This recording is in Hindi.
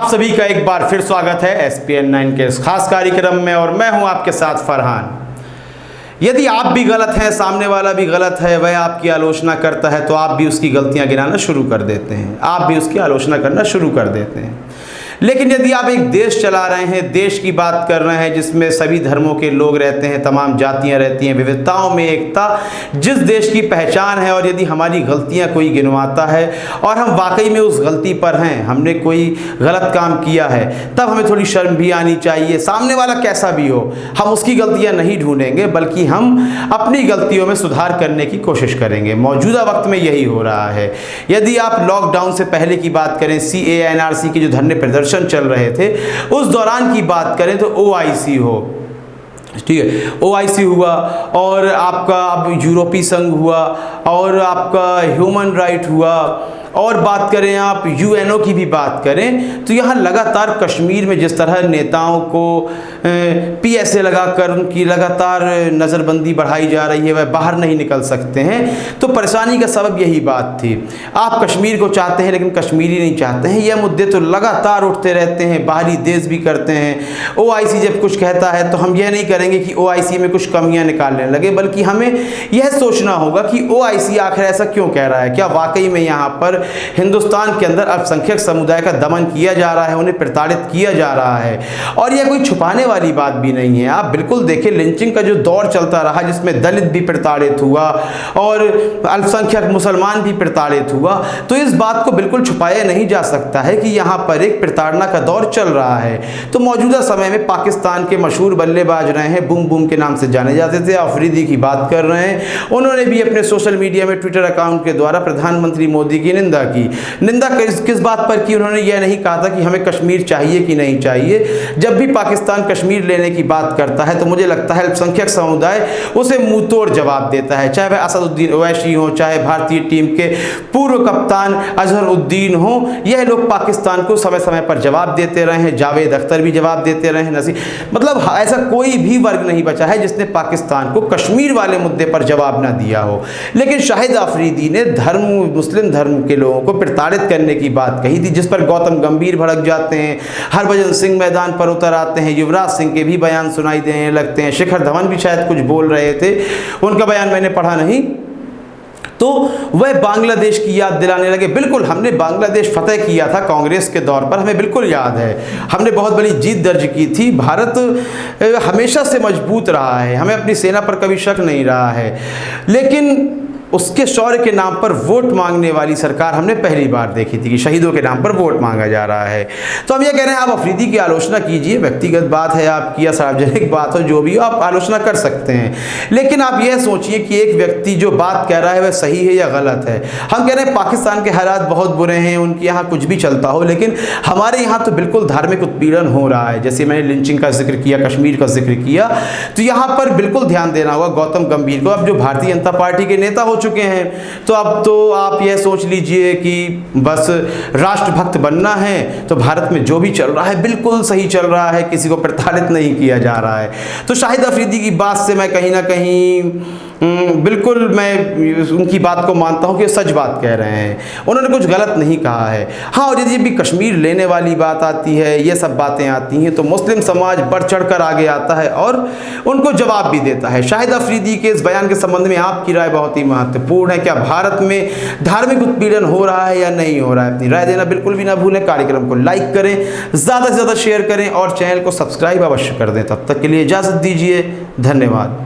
आप सभी का एक बार फिर स्वागत है SPN 9 के इस खास कार्यक्रम में और मैं हूं आपके साथ फरहान। यदि आप भी गलत हैं, सामने वाला भी गलत है, वह आपकी आलोचना करता है तो आप भी उसकी गलतियां गिनाना शुरू कर देते हैं, आप भी उसकी आलोचना करना शुरू कर देते हैं। लेकिन यदि आप एक देश चला रहे हैं, देश की बात कर रहे हैं जिसमें सभी धर्मों के लोग रहते हैं, तमाम जातियां रहती हैं, विविधताओं में एकता जिस देश की पहचान है, और यदि हमारी गलतियां कोई गिनवाता है और हम वाकई में उस गलती पर हैं, हमने कोई गलत काम किया है, तब हमें थोड़ी शर्म भी आनी चाहिए। सामने वाला कैसा भी हो, हम उसकी गलतियां नहीं ढूंढेंगे बल्कि हम अपनी गलतियों में सुधार करने की कोशिश करेंगे। मौजूदा वक्त में यही हो रहा है। यदि आप लॉकडाउन से पहले की बात करें, CAA NRC के जो धरने प्रदर्शन चल रहे थे, उस दौरान की बात करें तो OIC हो, ठीक है, OIC हुआ, और आपका अब यूरोपीय संघ हुआ, और आपका ह्यूमन राइट हुआ, और बात करें आप UNO की भी बात करें तो यहाँ लगातार कश्मीर में जिस तरह नेताओं को PSA लगाकर उनकी लगातार नज़रबंदी बढ़ाई जा रही है, वह बाहर नहीं निकल सकते हैं, तो परेशानी का सबब यही बात थी। आप कश्मीर को चाहते हैं लेकिन कश्मीरी नहीं चाहते हैं, यह मुद्दे तो लगातार उठते रहते हैं, बाहरी देश भी करते हैं। OIC जब कुछ कहता है तो हम यह नहीं करेंगे कि OIC में कुछ कमियाँ निकालने लगे, बल्कि हमें यह सोचना होगा कि OIC आखिर ऐसा क्यों कह रहा है। क्या वाकई में यहाँ पर हिंदुस्तान के अंदर अल्पसंख्यक समुदाय का दमन किया जा रहा है, उन्हें प्रताड़ित किया जा रहा है? और यह कोई छुपाने वाली बात भी नहीं है। आप बिल्कुल देखिए, लिंचिंग का जो दौर चलता रहा जिसमें दलित भी प्रताड़ित हुआ और अल्पसंख्यक मुसलमान भी प्रताड़ित हुआ, तो इस बात को बिल्कुल छुपाया नहीं जा सकता है कि यहाँ पर एक प्रताड़ना का दौर चल रहा है। तो मौजूदा समय में पाकिस्तान के मशहूर बल्लेबाज रहे हैं, बूम बूम के नाम से जाने जाते थे, अफरीदी की बात कर रहे हैं। उन्होंने भी अपने सोशल मीडिया में ट्विटर अकाउंट के द्वारा प्रधानमंत्री मोदी की निंदा किस बात पर की? उन्होंने यह नहीं कहा था कि हमें कश्मीर चाहिए कि नहीं चाहिए। जब भी पाकिस्तान कश्मीर लेने की बात करता है तो मुझे लगता है अल्पसंख्यक समुदाय उसे मुंह तोड़ जवाब देता है, चाहे वह असदुद्दीन ओवैसी हो, चाहे भारतीय टीम के पूर्व कप्तान अजहरुद्दीन हो। यह लोग पाकिस्तान को समय समय पर जवाब देते रहे हैं, जावेद अख्तर भी जवाब देते रहे हैं, मतलब ऐसा कोई भी वर्ग नहीं बचा है जिसने पाकिस्तान को कश्मीर वाले मुद्दे पर जवाब ना दिया हो। लेकिन शाहिद अफरीदी ने मुस्लिम धर्म के लोगों को प्रताड़ित करने की बात कही थी, जिस पर गौतम गंभीर भड़क जाते हैं, हरभजन सिंह मैदान पर उतर आते हैं, युवराज सिंह के भी बयान सुनाई देने लगते हैं, शिखर धवन भी शायद कुछ बोल रहे थे, उनका बयान मैंने पढ़ा नहीं, तो वह बांग्लादेश की याद दिलाने लगे। बिल्कुल, हमने बांग्लादेश फतेह किया था कांग्रेस के दौर पर, हमें बिल्कुल याद है, हमने बहुत बड़ी जीत दर्ज की थी। भारत हमेशा से मजबूत रहा है, हमें अपनी सेना पर कभी शक नहीं रहा है, लेकिन उसके शौर्य के नाम पर वोट मांगने वाली सरकार हमने पहली बार देखी थी कि शहीदों के नाम पर वोट मांगा जा रहा है। तो हम ये कह रहे हैं, आप अफरीदी की आलोचना कीजिए, व्यक्तिगत बात है आपकी या सार्वजनिक बात हो, जो भी हो आप आलोचना कर सकते हैं, लेकिन आप यह सोचिए कि एक व्यक्ति जो बात कह रहा है वह सही है या गलत है। हम कह रहे हैं पाकिस्तान के हालात बहुत बुरे हैं, उनके यहाँ कुछ भी चलता हो, लेकिन हमारे यहाँ तो बिल्कुल धार्मिक उत्पीड़न हो रहा है। जैसे मैंने लिंचिंग का जिक्र किया, कश्मीर का जिक्र किया, तो यहाँ पर बिल्कुल ध्यान देना होगा गौतम गंभीर को। अब जो भारतीय जनता पार्टी के नेता हो चुके हैं, तो अब तो आप यह सोच लीजिए कि बस राष्ट्रभक्त बनना है, तो भारत में जो भी चल रहा है बिल्कुल सही चल रहा है, किसी को प्रताड़ित नहीं किया जा रहा है। तो शाहिद अफरीदी की बात से मैं कहीं ना कहीं बिल्कुल मैं उनकी बात को मानता हूं कि सच बात कह रहे हैं, उन्होंने कुछ गलत नहीं कहा है। हाँ, और यदि भी कश्मीर लेने वाली बात आती है, ये सब बातें आती हैं, तो मुस्लिम समाज बढ़ चढ़कर आगे आता है और उनको जवाब भी देता है। शाहिद अफरीदी के इस बयान के संबंध में आपकी राय बहुत ही महत्वपूर्ण है। क्या भारत में धार्मिक उत्पीड़न हो रहा है या नहीं हो रहा है? अपनी राय देना बिल्कुल भी ना भूलें। कार्यक्रम को लाइक करें, ज़्यादा से ज़्यादा शेयर करें और चैनल को सब्सक्राइब अवश्य कर दें। तब तक के लिए इजाज़त दीजिए, धन्यवाद।